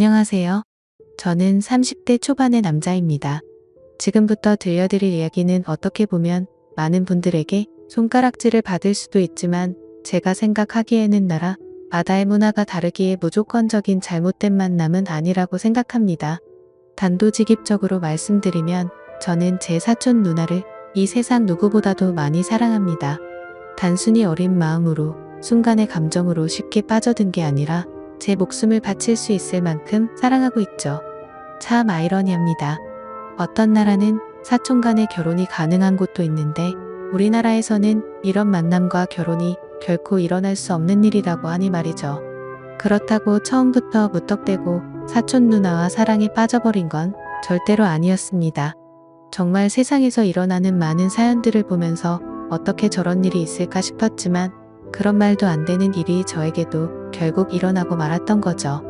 안녕하세요. 저는 30대 초반의 남자입니다. 지금부터 들려드릴 이야기는 어떻게 보면 많은 분들에게 손가락질을 받을 수도 있지만 제가 생각하기에는 나라, 바다의 문화가 다르기에 무조건적인 잘못된 만남은 아니라고 생각합니다. 단도직입적으로 말씀드리면 저는 제 사촌 누나를 이 세상 누구보다도 많이 사랑합니다. 단순히 어린 마음으로 순간의 감정으로 쉽게 빠져든 게 아니라 제 목숨을 바칠 수 있을 만큼 사랑하고 있죠. 참 아이러니합니다. 어떤 나라는 사촌 간의 결혼이 가능한 곳도 있는데 우리나라에서는 이런 만남과 결혼이 결코 일어날 수 없는 일이라고 하니 말이죠. 그렇다고 처음부터 무턱대고 사촌 누나와 사랑에 빠져버린 건 절대로 아니었습니다. 정말 세상에서 일어나는 많은 사연들을 보면서 어떻게 저런 일이 있을까 싶었지만 그런 말도 안 되는 일이 저에게도 결국 일어나고 말았던 거죠.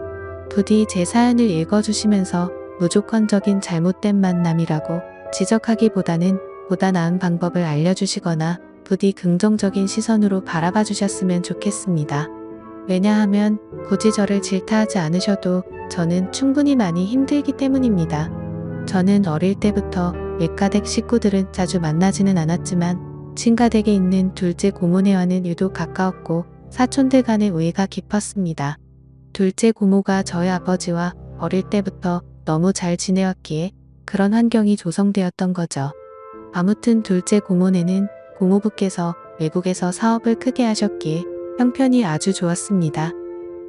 부디 제 사연을 읽어주시면서 무조건적인 잘못된 만남이라고 지적하기보다는 보다 나은 방법을 알려주시거나 부디 긍정적인 시선으로 바라봐 주셨으면 좋겠습니다. 왜냐하면 굳이 저를 질타하지 않으셔도 저는 충분히 많이 힘들기 때문입니다. 저는 어릴 때부터 외가댁 식구들은 자주 만나지는 않았지만 친가댁에 있는 둘째 고모네와는 유독 가까웠고 사촌들 간의 우애가 깊었습니다. 둘째 고모가 저희 아버지와 어릴 때부터 너무 잘 지내왔기에 그런 환경이 조성되었던 거죠. 아무튼 둘째 고모네는 고모부께서 외국에서 사업을 크게 하셨기에 형편이 아주 좋았습니다.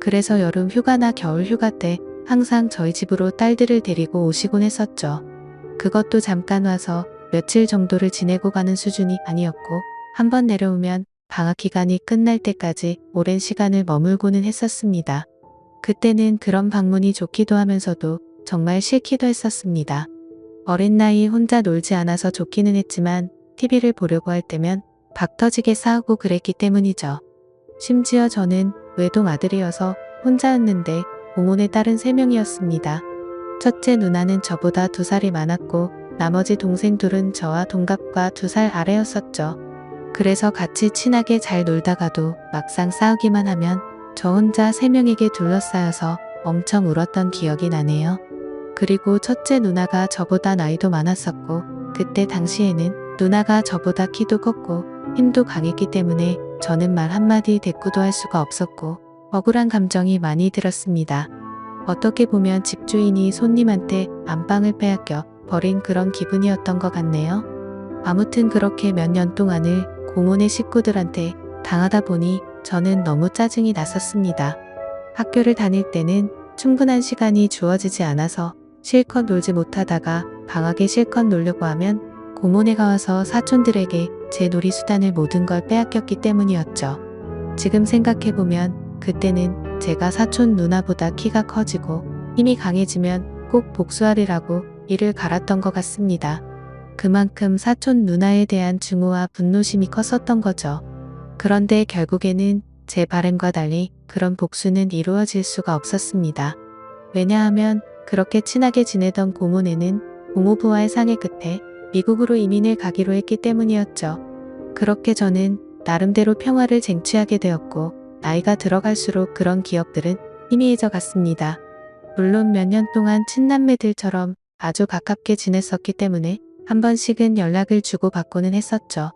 그래서 여름 휴가나 겨울 휴가 때 항상 저희 집으로 딸들을 데리고 오시곤 했었죠. 그것도 잠깐 와서 며칠 정도를 지내고 가는 수준이 아니었고 한번 내려오면 방학 기간이 끝날 때까지 오랜 시간을 머물고는 했었습니다. 그때는 그런 방문이 좋기도 하면서도 정말 싫기도 했었습니다. 어린 나이에 혼자 놀지 않아서 좋기는 했지만 TV를 보려고 할 때면 박 터지게 싸우고 그랬기 때문이죠. 심지어 저는 외동 아들이어서 혼자였는데 고모네 딸은 3명이었습니다. 첫째 누나는 저보다 2살이 많았고 나머지 동생 둘은 저와 동갑과 2살 아래였었죠. 그래서 같이 친하게 잘 놀다가도 막상 싸우기만 하면 저 혼자 3명에게 둘러싸여서 엄청 울었던 기억이 나네요. 그리고 첫째 누나가 저보다 나이도 많았었고 그때 당시에는 누나가 저보다 키도 컸고 힘도 강했기 때문에 저는 말 한마디 대꾸도 할 수가 없었고 억울한 감정이 많이 들었습니다. 어떻게 보면 집주인이 손님한테 안방을 빼앗겨 버린 그런 기분이었던 것 같네요. 아무튼 그렇게 몇 년 동안을 고모네 식구들한테 당하다 보니 저는 너무 짜증이 났었습니다. 학교를 다닐 때는 충분한 시간이 주어지지 않아서 실컷 놀지 못하다가 방학에 실컷 놀려고 하면 고모네가 와서 사촌들에게 제 놀이수단을 모든 걸 빼앗겼기 때문이었죠. 지금 생각해보면 그때는 제가 사촌 누나보다 키가 커지고 힘이 강해지면 꼭 복수하리라고 이를 갈았던 것 같습니다. 그만큼 사촌 누나에 대한 증오와 분노심이 컸었던 거죠. 그런데 결국에는 제 바람과 달리 그런 복수는 이루어질 수가 없었습니다. 왜냐하면 그렇게 친하게 지내던 고모네는 고모부와의 상의 끝에 미국으로 이민을 가기로 했기 때문이었죠. 그렇게 저는 나름대로 평화를 쟁취하게 되었고 나이가 들어갈수록 그런 기억들은 희미해져 갔습니다. 물론 몇 년 동안 친남매들처럼 아주 가깝게 지냈었기 때문에 한 번씩은 연락을 주고받고는 했었죠.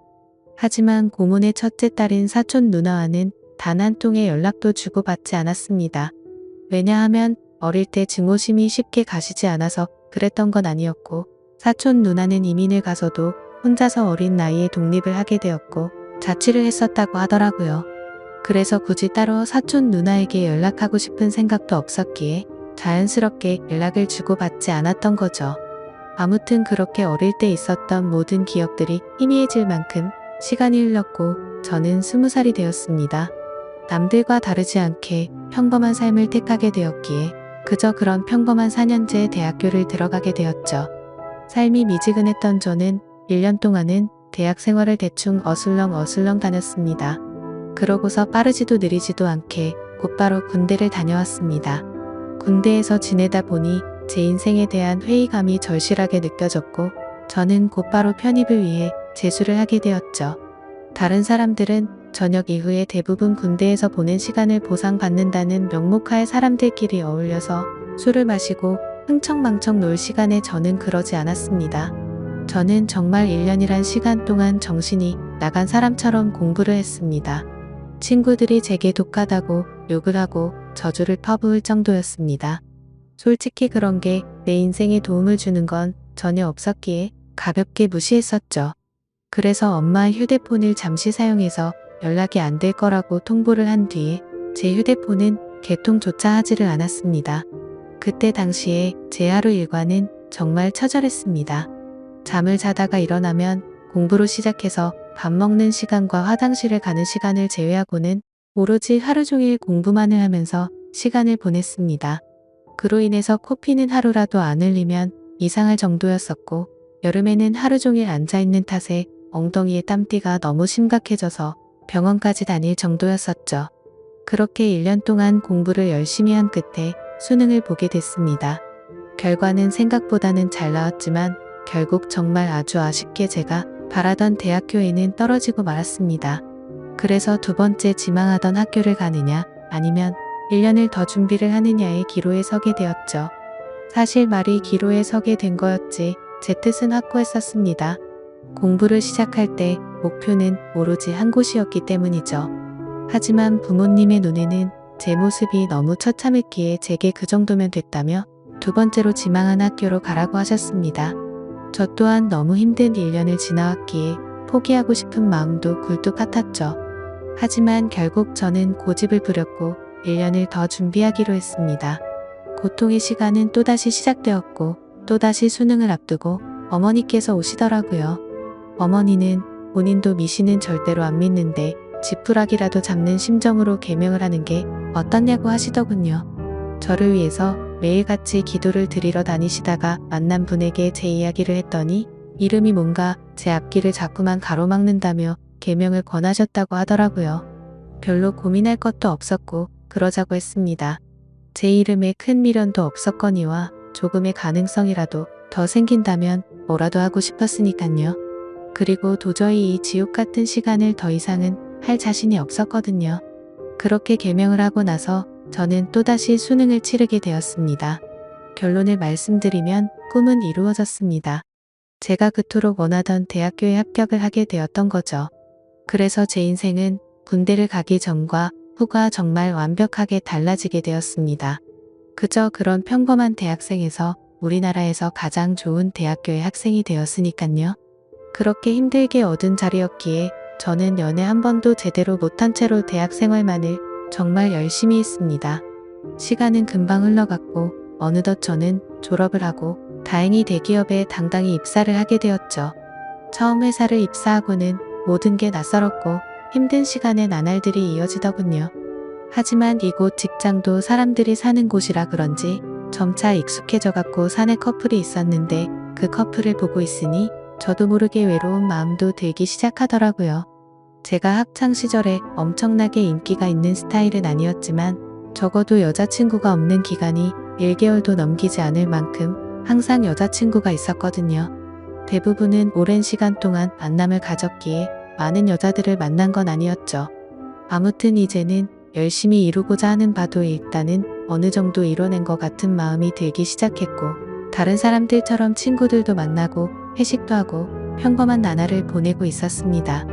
하지만 고모네 첫째 딸인 사촌 누나와는 단 한 통의 연락도 주고받지 않았습니다. 왜냐하면 어릴 때 증오심이 쉽게 가시지 않아서 그랬던 건 아니었고 사촌 누나는 이민을 가서도 혼자서 어린 나이에 독립을 하게 되었고 자취를 했었다고 하더라고요. 그래서 굳이 따로 사촌 누나에게 연락하고 싶은 생각도 없었기에 자연스럽게 연락을 주고받지 않았던 거죠. 아무튼 그렇게 어릴 때 있었던 모든 기억들이 희미해질 만큼 시간이 흘렀고 저는 20살이 되었습니다. 남들과 다르지 않게 평범한 삶을 택하게 되었기에 그저 그런 평범한 4년제 대학교를 들어가게 되었죠. 삶이 미지근했던 저는 1년 동안은 대학 생활을 대충 어슬렁 다녔습니다. 그러고서 빠르지도 느리지도 않게 곧바로 군대를 다녀왔습니다. 군대에서 지내다 보니 제 인생에 대한 회의감이 절실하게 느껴졌고 저는 곧바로 편입을 위해 재수를 하게 되었죠. 다른 사람들은 저녁 이후에 대부분 군대에서 보낸 시간을 보상받는다는 명목하에 사람들끼리 어울려서 술을 마시고 흥청망청 놀 시간에 저는 그러지 않았습니다. 저는 정말 1년이란 시간 동안 정신이 나간 사람처럼 공부를 했습니다. 친구들이 제게 독하다고 욕을 하고 저주를 퍼부을 정도였습니다. 솔직히 그런 게 내 인생에 도움을 주는 건 전혀 없었기에 가볍게 무시했었죠. 그래서 엄마의 휴대폰을 잠시 사용해서 연락이 안 될 거라고 통보를 한 뒤에 제 휴대폰은 개통조차 하지를 않았습니다. 그때 당시에 제 하루 일과는 정말 처절했습니다. 잠을 자다가 일어나면 공부로 시작해서 밥 먹는 시간과 화장실을 가는 시간을 제외하고는 오로지 하루 종일 공부만을 하면서 시간을 보냈습니다. 그로 인해서 코피는 하루라도 안 흘리면 이상할 정도였었고, 여름에는 하루 종일 앉아있는 탓에 엉덩이에 땀띠가 너무 심각해져서 병원까지 다닐 정도였었죠. 그렇게 1년 동안 공부를 열심히 한 끝에 수능을 보게 됐습니다. 결과는 생각보다는 잘 나왔지만 결국 정말 아주 아쉽게 제가 바라던 대학교에는 떨어지고 말았습니다. 그래서 두 번째 지망하던 학교를 가느냐 아니면 1년을 더 준비를 하느냐의 기로에 서게 되었죠. 사실 말이 기로에 서게 된 거였지 제 뜻은 확고했었습니다. 공부를 시작할 때 목표는 오로지 한 곳이었기 때문이죠. 하지만 부모님의 눈에는 제 모습이 너무 처참했기에 제게 그 정도면 됐다며 두 번째로 지망한 학교로 가라고 하셨습니다. 저 또한 너무 힘든 1년을 지나왔기에 포기하고 싶은 마음도 굴뚝 같았죠. 하지만 결국 저는 고집을 부렸고 1년을 더 준비하기로 했습니다. 고통의 시간은 또다시 시작되었고 또다시 수능을 앞두고 어머니께서 오시더라고요. 어머니는 본인도 미신은 절대로 안 믿는데 지푸라기라도 잡는 심정으로 계명을 하는 게 어떻냐고 하시더군요. 저를 위해서 매일같이 기도를 드리러 다니시다가 만난 분에게 제 이야기를 했더니 이름이 뭔가 제 앞길을 자꾸만 가로막는다며 계명을 권하셨다고 하더라고요. 별로 고민할 것도 없었고 그러자고 했습니다. 제 이름에 큰 미련도 없었거니와 조금의 가능성이라도 더 생긴다면 뭐라도 하고 싶었으니깐요. 그리고 도저히 이 지옥 같은 시간을 더 이상은 할 자신이 없었거든요. 그렇게 계명을 하고 나서 저는 또다시 수능을 치르게 되었습니다. 결론을 말씀드리면 꿈은 이루어졌습니다. 제가 그토록 원하던 대학교에 합격을 하게 되었던 거죠. 그래서 제 인생은 군대를 가기 전과 후가 정말 완벽하게 달라지게 되었습니다. 그저 그런 평범한 대학생에서 우리나라에서 가장 좋은 대학교의 학생이 되었으니깐요. 그렇게 힘들게 얻은 자리였기에 저는 연애 한 번도 제대로 못한 채로 대학 생활만을 정말 열심히 했습니다. 시간은 금방 흘러갔고 어느덧 저는 졸업을 하고 다행히 대기업에 당당히 입사를 하게 되었죠. 처음 회사를 입사하고는 모든 게 낯설었고 힘든 시간의 나날들이 이어지더군요. 하지만 이곳 직장도 사람들이 사는 곳이라 그런지 점차 익숙해져 갖고 사내 커플이 있었는데 그 커플을 보고 있으니 저도 모르게 외로운 마음도 들기 시작하더라고요. 제가 학창시절에 엄청나게 인기가 있는 스타일은 아니었지만 적어도 여자친구가 없는 기간이 1개월도 넘기지 않을 만큼 항상 여자친구가 있었거든요. 대부분은 오랜 시간 동안 만남을 가졌기에 많은 여자들을 만난 건 아니었죠. 아무튼 이제는 열심히 이루고자 하는 바도 일단은 어느 정도 이뤄낸 것 같은 마음이 들기 시작했고 다른 사람들처럼 친구들도 만나고 회식도 하고 평범한 나날을 보내고 있었습니다.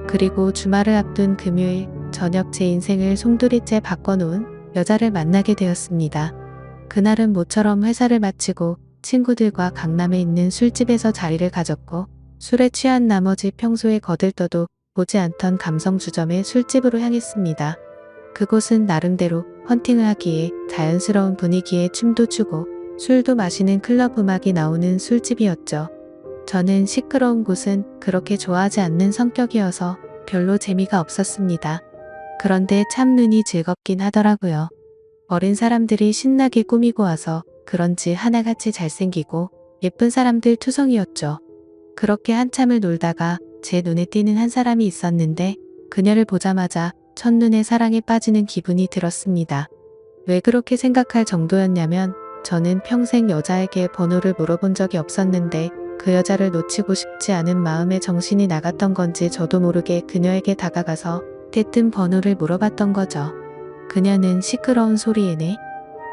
그리고 주말을 앞둔 금요일 저녁 제 인생을 송두리째 바꿔놓은 여자를 만나게 되었습니다. 그날은 모처럼 회사를 마치고 친구들과 강남에 있는 술집에서 자리를 가졌고 술에 취한 나머지 평소에 거들떠도 보지 않던 감성주점의 술집으로 향했습니다. 그곳은 나름대로 헌팅을 하기에 자연스러운 분위기에 춤도 추고 술도 마시는 클럽 음악이 나오는 술집이었죠. 저는 시끄러운 곳은 그렇게 좋아하지 않는 성격이어서 별로 재미가 없었습니다. 그런데 참 눈이 즐겁긴 하더라고요. 어린 사람들이 신나게 꾸미고 와서 그런지 하나같이 잘생기고 예쁜 사람들 투성이었죠. 그렇게 한참을 놀다가 제 눈에 띄는 한 사람이 있었는데 그녀를 보자마자 첫눈에 사랑에 빠지는 기분이 들었습니다. 왜 그렇게 생각할 정도였냐면 저는 평생 여자에게 번호를 물어본 적이 없었는데 그 여자를 놓치고 싶지 않은 마음에 정신이 나갔던 건지 저도 모르게 그녀에게 다가가서 대뜸 번호를 물어봤던 거죠. 그녀는 시끄러운 소리에 네?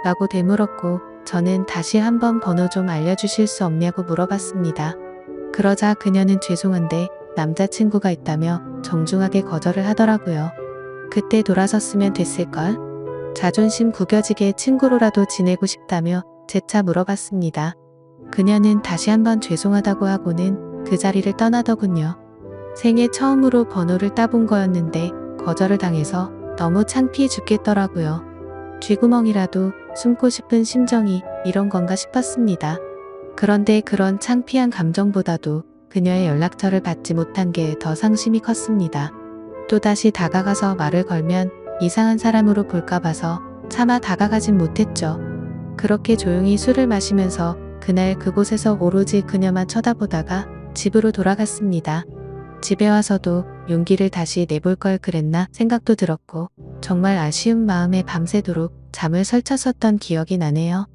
라고 되물었고 저는 다시 한번 번호 좀 알려주실 수 없냐고 물어봤습니다. 그러자 그녀는 죄송한데 남자친구가 있다며 정중하게 거절을 하더라고요. 그때 돌아섰으면 됐을걸? 자존심 구겨지게 친구로라도 지내고 싶다며 재차 물어봤습니다. 그녀는 다시 한번 죄송하다고 하고는 그 자리를 떠나더군요. 생애 처음으로 번호를 따본 거였는데 거절을 당해서 너무 창피해 죽겠더라고요. 쥐구멍이라도 숨고 싶은 심정이 이런 건가 싶었습니다. 그런데 그런 창피한 감정보다도 그녀의 연락처를 받지 못한 게 더 상심이 컸습니다. 또다시 다가가서 말을 걸면 이상한 사람으로 볼까 봐서 차마 다가가진 못했죠. 그렇게 조용히 술을 마시면서 그날 그곳에서 오로지 그녀만 쳐다보다가 집으로 돌아갔습니다. 집에 와서도 용기를 다시 내볼 걸 그랬나 생각도 들었고 정말 아쉬운 마음에 밤새도록 잠을 설쳤었던 기억이 나네요.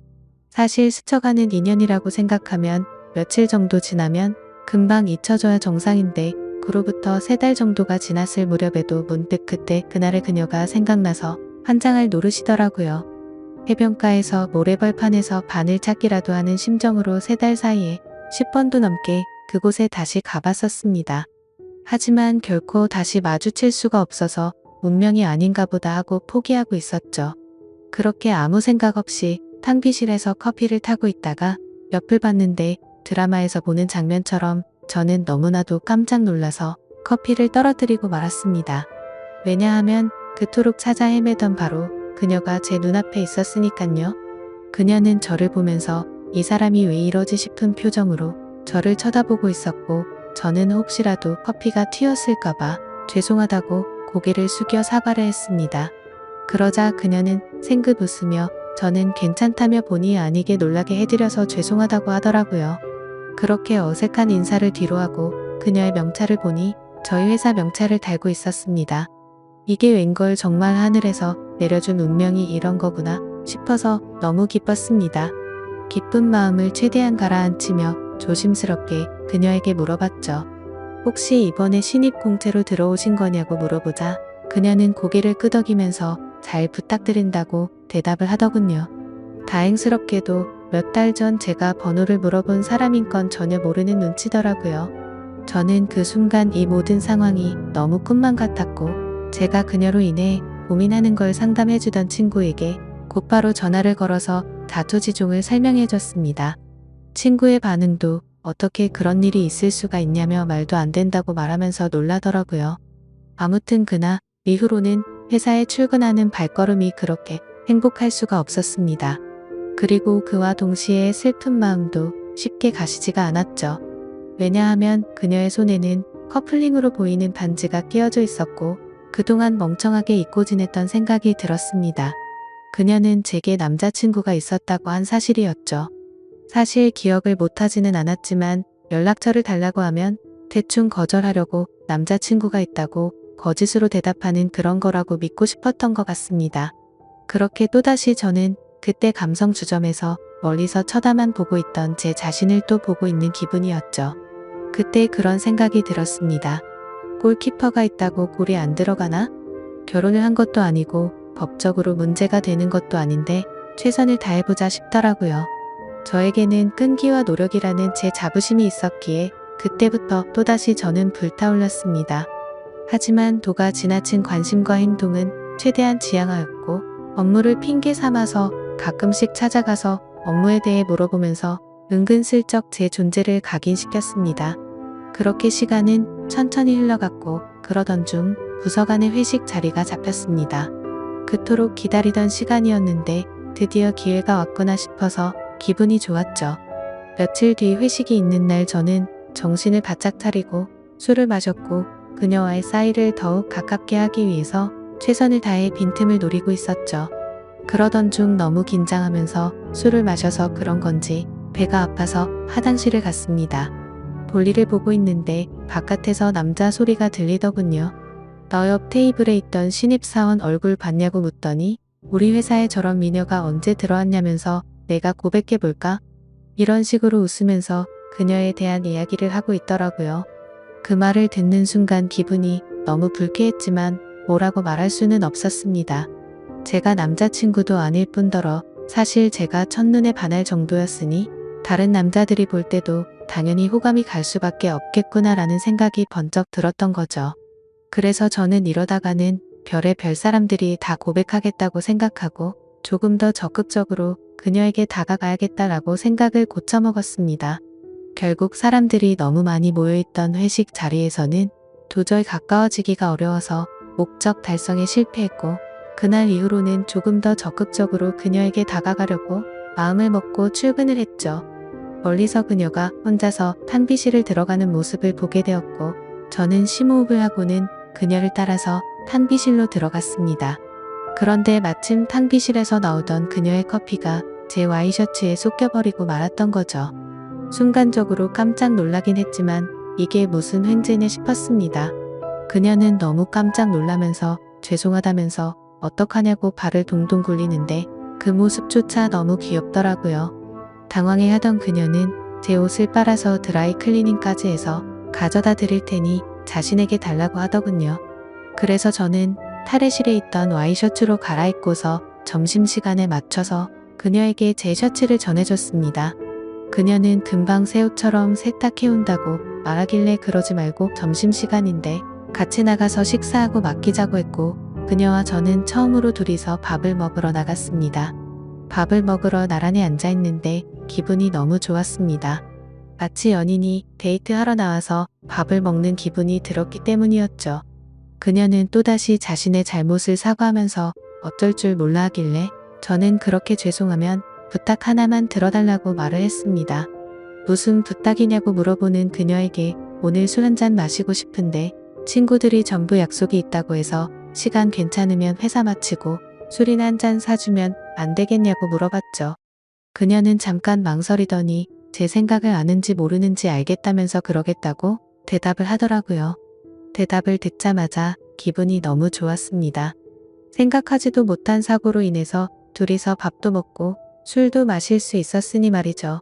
사실 스쳐가는 인연이라고 생각하면 며칠 정도 지나면 금방 잊혀져야 정상인데 그로부터 3달 정도가 지났을 무렵에도 문득 그때 그날의 그녀가 생각나서 환장할 노릇이더라고요. 해변가에서 모래벌판에서 바늘 찾기라도 하는 심정으로 3달 사이에 10번도 넘게 그곳에 다시 가봤었습니다. 하지만 결코 다시 마주칠 수가 없어서 운명이 아닌가 보다 하고 포기하고 있었죠. 그렇게 아무 생각 없이 탕비실에서 커피를 타고 있다가 옆을 봤는데 드라마에서 보는 장면처럼 저는 너무나도 깜짝 놀라서 커피를 떨어뜨리고 말았습니다. 왜냐하면 그토록 찾아 헤매던 바로 그녀가 제 눈앞에 있었으니깐요. 그녀는 저를 보면서 이 사람이 왜 이러지 싶은 표정으로 저를 쳐다보고 있었고 저는 혹시라도 커피가 튀었을까봐 죄송하다고 고개를 숙여 사과를 했습니다. 그러자 그녀는 생긋 웃으며 저는 괜찮다며 본의 아니게 놀라게 해드려서 죄송하다고 하더라고요. 그렇게 어색한 인사를 뒤로하고 그녀의 명찰을 보니 저희 회사 명찰을 달고 있었습니다. 이게 웬걸 정말 하늘에서 내려준 운명이 이런 거구나 싶어서 너무 기뻤습니다. 기쁜 마음을 최대한 가라앉히며 조심스럽게 그녀에게 물어봤죠. 혹시 이번에 신입 공채로 들어오신 거냐고 물어보자 그녀는 고개를 끄덕이면서 잘 부탁드린다고 대답을 하더군요. 다행스럽게도 몇 달 전 제가 번호를 물어본 사람인 건 전혀 모르는 눈치더라고요. 저는 그 순간 이 모든 상황이 너무 꿈만 같았고 제가 그녀로 인해 고민하는 걸 상담해주던 친구에게 곧바로 전화를 걸어서 다투지종을 설명해줬습니다. 친구의 반응도 어떻게 그런 일이 있을 수가 있냐며 말도 안 된다고 말하면서 놀라더라고요. 아무튼 그날 이후로는 회사에 출근하는 발걸음이 그렇게 행복할 수가 없었습니다. 그리고 그와 동시에 슬픈 마음도 쉽게 가시지가 않았죠. 왜냐하면 그녀의 손에는 커플링으로 보이는 반지가 끼어져 있었고 그동안 멍청하게 잊고 지냈던 생각이 들었습니다. 그녀는 제게 남자친구가 있었다고 한 사실이었죠. 사실 기억을 못하지는 않았지만 연락처를 달라고 하면 대충 거절하려고 남자친구가 있다고 거짓으로 대답하는 그런 거라고 믿고 싶었던 것 같습니다. 그렇게 또다시 저는 그때 감성 주점에서 멀리서 쳐다만 보고 있던 제 자신을 또 보고 있는 기분이었죠. 그때 그런 생각이 들었습니다. 골키퍼가 있다고 골이 안 들어가나? 결혼을 한 것도 아니고 법적으로 문제가 되는 것도 아닌데 최선을 다해보자 싶더라고요. 저에게는 끈기와 노력이라는 제 자부심이 있었기에 그때부터 또다시 저는 불타올랐습니다. 하지만 도가 지나친 관심과 행동은 최대한 지양하였고 업무를 핑계 삼아서 가끔씩 찾아가서 업무에 대해 물어보면서 은근슬쩍 제 존재를 각인시켰습니다. 그렇게 시간은 천천히 흘러갔고 그러던 중 부서 간의 회식 자리가 잡혔습니다. 그토록 기다리던 시간이었는데 드디어 기회가 왔구나 싶어서 기분이 좋았죠. 며칠 뒤 회식이 있는 날 저는 정신을 바짝 차리고 술을 마셨고 그녀와의 사이를 더욱 가깝게 하기 위해서 최선을 다해 빈틈을 노리고 있었죠. 그러던 중 너무 긴장하면서 술을 마셔서 그런 건지 배가 아파서 화장실을 갔습니다. 볼일을 보고 있는데 바깥에서 남자 소리가 들리더군요. 너 옆 테이블에 있던 신입사원 얼굴 봤냐고 묻더니 우리 회사에 저런 미녀가 언제 들어왔냐면서 내가 고백해볼까? 이런 식으로 웃으면서 그녀에 대한 이야기를 하고 있더라고요. 그 말을 듣는 순간 기분이 너무 불쾌했지만 뭐라고 말할 수는 없었습니다. 제가 남자친구도 아닐 뿐더러 사실 제가 첫눈에 반할 정도였으니 다른 남자들이 볼 때도 당연히 호감이 갈 수밖에 없겠구나라는 생각이 번쩍 들었던 거죠. 그래서 저는 이러다가는 별의 별 사람들이 다 고백하겠다고 생각하고 조금 더 적극적으로 그녀에게 다가가야겠다라고 생각을 고쳐먹었습니다. 결국 사람들이 너무 많이 모여있던 회식 자리에서는 도저히 가까워지기가 어려워서 목적 달성에 실패했고, 그날 이후로는 조금 더 적극적으로 그녀에게 다가가려고 마음을 먹고 출근을 했죠. 멀리서 그녀가 혼자서 탕비실을 들어가는 모습을 보게 되었고, 저는 심호흡을 하고는 그녀를 따라서 탕비실로 들어갔습니다. 그런데 마침 탕비실에서 나오던 그녀의 커피가 제 와이셔츠에 쏟겨버리고 말았던 거죠. 순간적으로 깜짝 놀라긴 했지만 이게 무슨 횡재냐 싶었습니다. 그녀는 너무 깜짝 놀라면서 죄송하다면서 어떡하냐고 발을 동동 굴리는데 그 모습조차 너무 귀엽더라고요. 당황해하던 그녀는 제 옷을 빨아서 드라이 클리닝까지 해서 가져다 드릴 테니 자신에게 달라고 하더군요. 그래서 저는 탈의실에 있던 와이셔츠로 갈아입고서 점심시간에 맞춰서 그녀에게 제 셔츠를 전해줬습니다. 그녀는 금방 새 옷처럼 세탁해온다고 말하길래 그러지 말고 점심시간인데 같이 나가서 식사하고 맡기자고 했고, 그녀와 저는 처음으로 둘이서 밥을 먹으러 나갔습니다. 밥을 먹으러 나란히 앉아있는데 기분이 너무 좋았습니다. 마치 연인이 데이트하러 나와서 밥을 먹는 기분이 들었기 때문이었죠. 그녀는 또다시 자신의 잘못을 사과하면서 어쩔 줄 몰라 하길래 저는 그렇게 죄송하면 부탁 하나만 들어달라고 말을 했습니다. 무슨 부탁이냐고 물어보는 그녀에게 오늘 술 한잔 마시고 싶은데 친구들이 전부 약속이 있다고 해서 시간 괜찮으면 회사 마치고 술이나 한잔 사주면 안 되겠냐고 물어봤죠. 그녀는 잠깐 망설이더니 제 생각을 아는지 모르는지 알겠다면서 그러겠다고 대답을 하더라고요. 대답을 듣자마자 기분이 너무 좋았습니다. 생각하지도 못한 사고로 인해서 둘이서 밥도 먹고 술도 마실 수 있었으니 말이죠.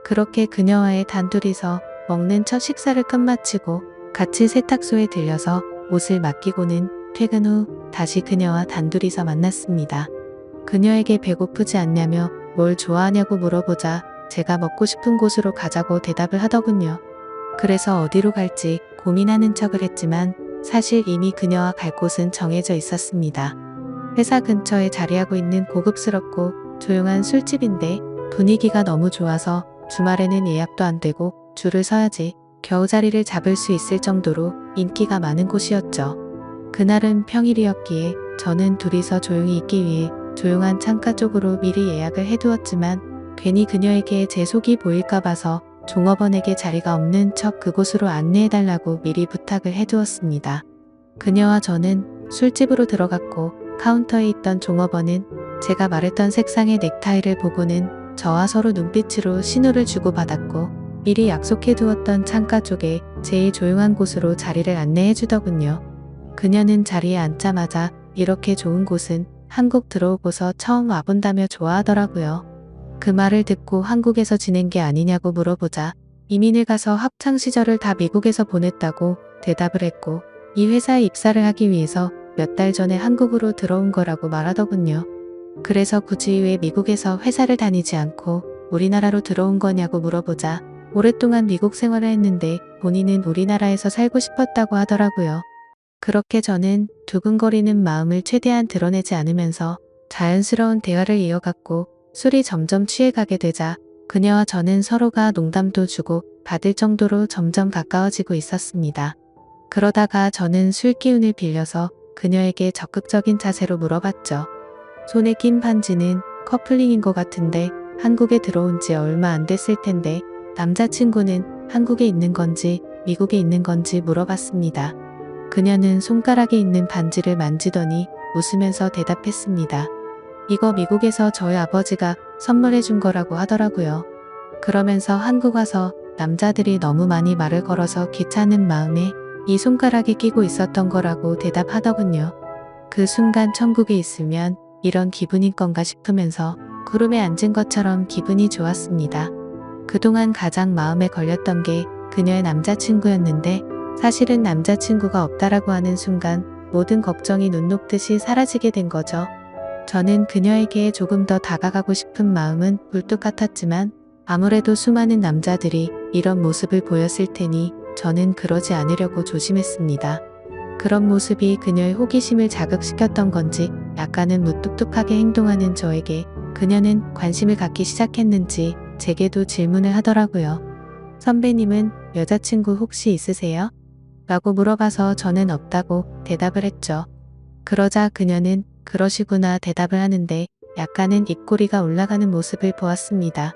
그렇게 그녀와의 단둘이서 먹는 첫 식사를 끝마치고 같이 세탁소에 들려서 옷을 맡기고는 퇴근 후 다시 그녀와 단둘이서 만났습니다. 그녀에게 배고프지 않냐며 뭘 좋아하냐고 물어보자 제가 먹고 싶은 곳으로 가자고 대답을 하더군요. 그래서 어디로 갈지 고민하는 척을 했지만 사실 이미 그녀와 갈 곳은 정해져 있었습니다. 회사 근처에 자리하고 있는 고급스럽고 조용한 술집인데 분위기가 너무 좋아서 주말에는 예약도 안 되고 줄을 서야지 겨우 자리를 잡을 수 있을 정도로 인기가 많은 곳이었죠. 그날은 평일이었기에 저는 둘이서 조용히 있기 위해 조용한 창가 쪽으로 미리 예약을 해두었지만 괜히 그녀에게 제 속이 보일까 봐서 종업원에게 자리가 없는 척 그곳으로 안내해달라고 미리 부탁을 해두었습니다. 그녀와 저는 술집으로 들어갔고 카운터에 있던 종업원은 제가 말했던 색상의 넥타이를 보고는 저와 서로 눈빛으로 신호를 주고받았고 미리 약속해두었던 창가 쪽에 제일 조용한 곳으로 자리를 안내해주더군요. 그녀는 자리에 앉자마자 이렇게 좋은 곳은 한국 들어오고서 처음 와본다며 좋아하더라고요. 그 말을 듣고 한국에서 지낸 게 아니냐고 물어보자 이민을 가서 학창시절을 다 미국에서 보냈다고 대답을 했고 이 회사에 입사를 하기 위해서 몇 달 전에 한국으로 들어온 거라고 말하더군요. 그래서 굳이 왜 미국에서 회사를 다니지 않고 우리나라로 들어온 거냐고 물어보자 오랫동안 미국 생활을 했는데 본인은 우리나라에서 살고 싶었다고 하더라고요. 그렇게 저는 두근거리는 마음을 최대한 드러내지 않으면서 자연스러운 대화를 이어갔고 술이 점점 취해가게 되자 그녀와 저는 서로가 농담도 주고 받을 정도로 점점 가까워지고 있었습니다. 그러다가 저는 술 기운을 빌려서 그녀에게 적극적인 자세로 물어봤죠. 손에 낀 반지는 커플링인 것 같은데 한국에 들어온 지 얼마 안 됐을 텐데 남자친구는 한국에 있는 건지 미국에 있는 건지 물어봤습니다. 그녀는 손가락에 있는 반지를 만지더니 웃으면서 대답했습니다. 이거 미국에서 저희 아버지가 선물해 준 거라고 하더라고요. 그러면서 한국 와서 남자들이 너무 많이 말을 걸어서 귀찮은 마음에 이 손가락에 끼고 있었던 거라고 대답하더군요. 그 순간 천국에 있으면 이런 기분인 건가 싶으면서 구름에 앉은 것처럼 기분이 좋았습니다. 그동안 가장 마음에 걸렸던 게 그녀의 남자친구였는데 사실은 남자친구가 없다라고 하는 순간 모든 걱정이 눈 녹듯이 사라지게 된 거죠. 저는 그녀에게 조금 더 다가가고 싶은 마음은 불뚝 같았지만 아무래도 수많은 남자들이 이런 모습을 보였을 테니 저는 그러지 않으려고 조심했습니다. 그런 모습이 그녀의 호기심을 자극시켰던 건지 약간은 무뚝뚝하게 행동하는 저에게 그녀는 관심을 갖기 시작했는지 제게도 질문을 하더라고요. 선배님은 여자친구 혹시 있으세요? 라고 물어봐서 저는 없다고 대답을 했죠. 그러자 그녀는 그러시구나 대답을 하는데 약간은 입꼬리가 올라가는 모습을 보았습니다.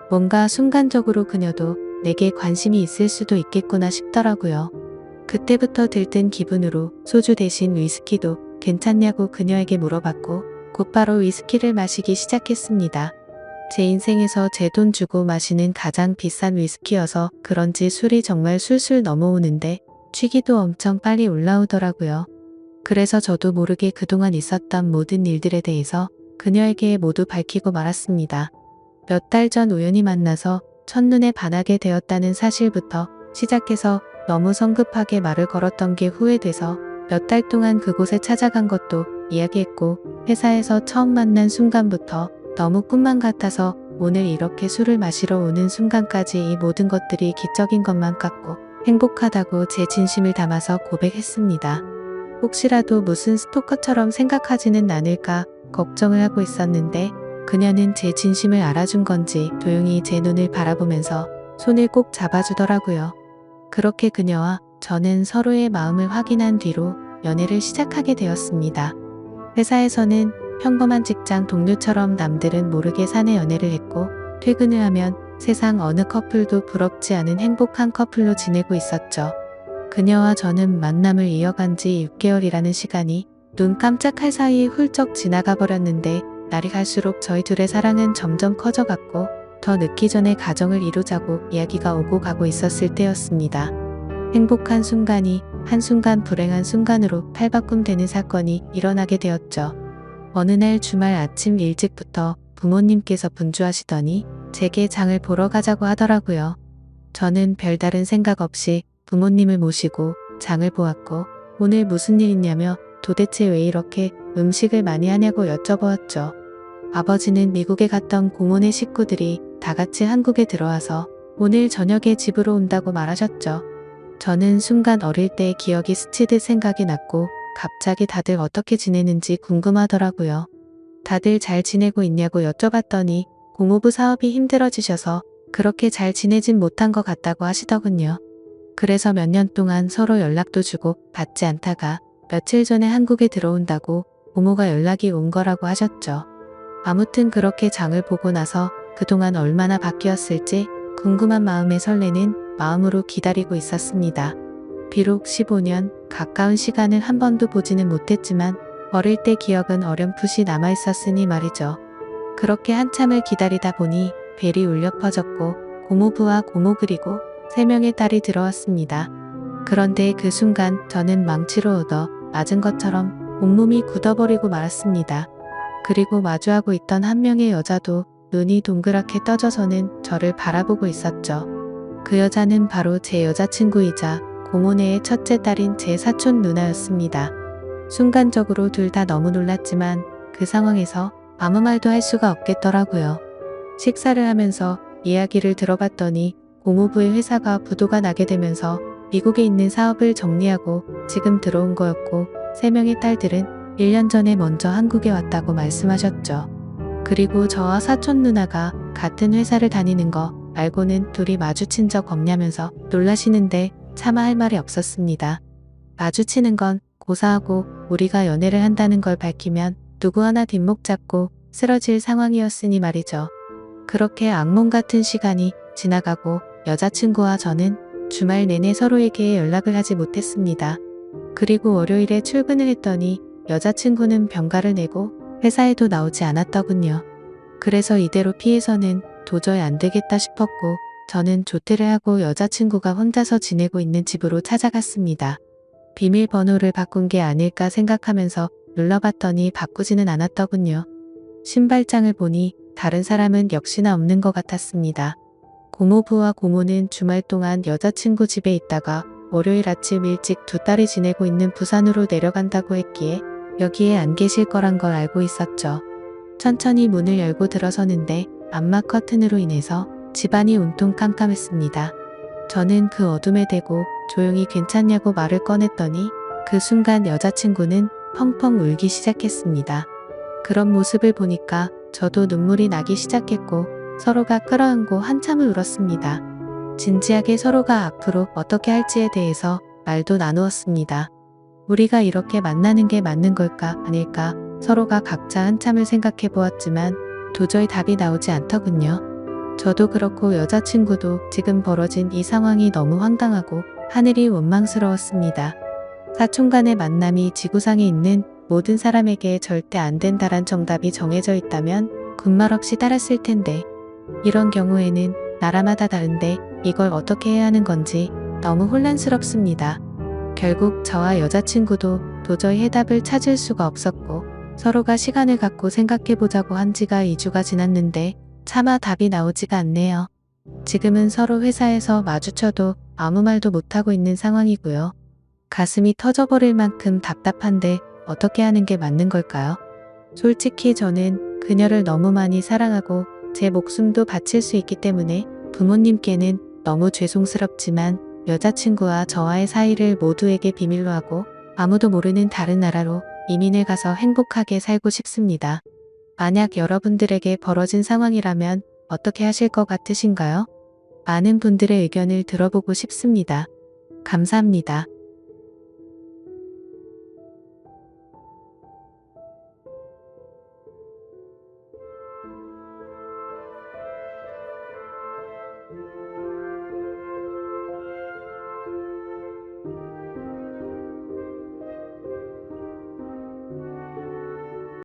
뭔가 순간적으로 그녀도 내게 관심이 있을 수도 있겠구나 싶더라고요. 그때부터 들뜬 기분으로 소주 대신 위스키도 괜찮냐고 그녀에게 물어봤고 곧바로 위스키를 마시기 시작했습니다. 제 인생에서 제 돈 주고 마시는 가장 비싼 위스키여서 그런지 술이 정말 술술 넘어오는데 취기도 엄청 빨리 올라오더라고요. 그래서 저도 모르게 그동안 있었던 모든 일들에 대해서 그녀에게 모두 밝히고 말았습니다. 몇 달 전 우연히 만나서 첫눈에 반하게 되었다는 사실부터 시작해서 너무 성급하게 말을 걸었던 게 후회돼서 몇 달 동안 그곳에 찾아간 것도 이야기했고 회사에서 처음 만난 순간부터 너무 꿈만 같아서 오늘 이렇게 술을 마시러 오는 순간까지 이 모든 것들이 기적인 것만 같고 행복하다고 제 진심을 담아서 고백했습니다. 혹시라도 무슨 스토커처럼 생각하지는 않을까 걱정을 하고 있었는데 그녀는 제 진심을 알아준 건지 조용히 제 눈을 바라보면서 손을 꼭 잡아주더라고요. 그렇게 그녀와 저는 서로의 마음을 확인한 뒤로 연애를 시작하게 되었습니다. 회사에서는 평범한 직장 동료처럼 남들은 모르게 사내 연애를 했고 퇴근을 하면 세상 어느 커플도 부럽지 않은 행복한 커플로 지내고 있었죠. 그녀와 저는 만남을 이어간 지 6개월이라는 시간이 눈 깜짝할 사이에 훌쩍 지나가 버렸는데 날이 갈수록 저희 둘의 사랑은 점점 커져갔고 더 늦기 전에 가정을 이루자고 이야기가 오고 가고 있었을 때였습니다. 행복한 순간이 한순간 불행한 순간으로 팔바꿈 되는 사건이 일어나게 되었죠. 어느 날 주말 아침 일찍부터 부모님께서 분주하시더니 제게 장을 보러 가자고 하더라고요. 저는 별다른 생각 없이 부모님을 모시고 장을 보았고 오늘 무슨 일 있냐며 도대체 왜 이렇게 음식을 많이 하냐고 여쭤보았죠. 아버지는 미국에 갔던 고모네 식구들이 다 같이 한국에 들어와서 오늘 저녁에 집으로 온다고 말하셨죠. 저는 순간 어릴 때의 기억이 스치듯 생각이 났고 갑자기 다들 어떻게 지내는지 궁금하더라고요. 다들 잘 지내고 있냐고 여쭤봤더니 공호부 사업이 힘들어지셔서 그렇게 잘 지내진 못한 것 같다고 하시더군요. 그래서 몇 년 동안 서로 연락도 주고 받지 않다가 며칠 전에 한국에 들어온다고 고모가 연락이 온 거라고 하셨죠. 아무튼 그렇게 장을 보고 나서 그동안 얼마나 바뀌었을지 궁금한 마음에 설레는 마음으로 기다리고 있었습니다. 비록 15년 가까운 시간을 한 번도 보지는 못했지만 어릴 때 기억은 어렴풋이 남아있었으니 말이죠. 그렇게 한참을 기다리다 보니 벨이 울려 퍼졌고 고모부와 고모 그리고 3명의 딸이 들어왔습니다. 그런데 그 순간 저는 망치로 얻어 맞은 것처럼 온몸이 굳어버리고 말았습니다. 그리고 마주하고 있던 한 명의 여자도 눈이 동그랗게 떠져서는 저를 바라보고 있었죠. 그 여자는 바로 제 여자친구이자 고모네의 첫째 딸인 제 사촌 누나였습니다. 순간적으로 둘 다 너무 놀랐지만 그 상황에서 아무 말도 할 수가 없겠더라고요. 식사를 하면서 이야기를 들어봤더니 고모부의 회사가 부도가 나게 되면서 미국에 있는 사업을 정리하고 지금 들어온 거였고 3명의 딸들은 1년 전에 먼저 한국에 왔다고 말씀하셨죠. 그리고 저와 사촌 누나가 같은 회사를 다니는 거 알고는 둘이 마주친 적 없냐면서 놀라시는데 차마 할 말이 없었습니다. 마주치는 건 고사하고 우리가 연애를 한다는 걸 밝히면 누구 하나 뒷목 잡고 쓰러질 상황이었으니 말이죠. 그렇게 악몽 같은 시간이 지나가고 여자친구와 저는 주말 내내 서로에게 연락을 하지 못했습니다. 그리고 월요일에 출근을 했더니 여자친구는 병가를 내고 회사에도 나오지 않았더군요. 그래서 이대로 피해서는 도저히 안 되겠다 싶었고 저는 조퇴를 하고 여자친구가 혼자서 지내고 있는 집으로 찾아갔습니다. 비밀번호를 바꾼 게 아닐까 생각하면서 눌러봤더니 바꾸지는 않았더군요. 신발장을 보니 다른 사람은 역시나 없는 것 같았습니다. 고모부와 고모는 주말 동안 여자친구 집에 있다가 월요일 아침 일찍 두 딸이 지내고 있는 부산으로 내려간다고 했기에 여기에 안 계실 거란 걸 알고 있었죠. 천천히 문을 열고 들어서는데 암막 커튼으로 인해서 집안이 온통 깜깜했습니다. 저는 그 어둠에 대고 조용히 괜찮냐고 말을 꺼냈더니 그 순간 여자친구는 펑펑 울기 시작했습니다. 그런 모습을 보니까 저도 눈물이 나기 시작했고 서로가 끌어안고 한참을 울었습니다. 진지하게 서로가 앞으로 어떻게 할지에 대해서 말도 나누었습니다. 우리가 이렇게 만나는 게 맞는 걸까 아닐까 서로가 각자 한참을 생각해 보았지만 도저히 답이 나오지 않더군요. 저도 그렇고 여자친구도 지금 벌어진 이 상황이 너무 황당하고 하늘이 원망스러웠습니다. 사촌 간의 만남이 지구상에 있는 모든 사람에게 절대 안 된다란 정답이 정해져 있다면 군말 없이 따랐을 텐데 이런 경우에는 나라마다 다른데 이걸 어떻게 해야 하는 건지 너무 혼란스럽습니다. 결국 저와 여자친구도 도저히 해답을 찾을 수가 없었고 서로가 시간을 갖고 생각해보자고 한 지가 2주가 지났는데 차마 답이 나오지가 않네요. 지금은 서로 회사에서 마주쳐도 아무 말도 못하고 있는 상황이고요. 가슴이 터져버릴 만큼 답답한데 어떻게 하는 게 맞는 걸까요? 솔직히 저는 그녀를 너무 많이 사랑하고 제 목숨도 바칠 수 있기 때문에 부모님께는 너무 죄송스럽지만 여자친구와 저와의 사이를 모두에게 비밀로 하고 아무도 모르는 다른 나라로 이민을 가서 행복하게 살고 싶습니다. 만약 여러분들에게 벌어진 상황이라면 어떻게 하실 것 같으신가요? 많은 분들의 의견을 들어보고 싶습니다. 감사합니다.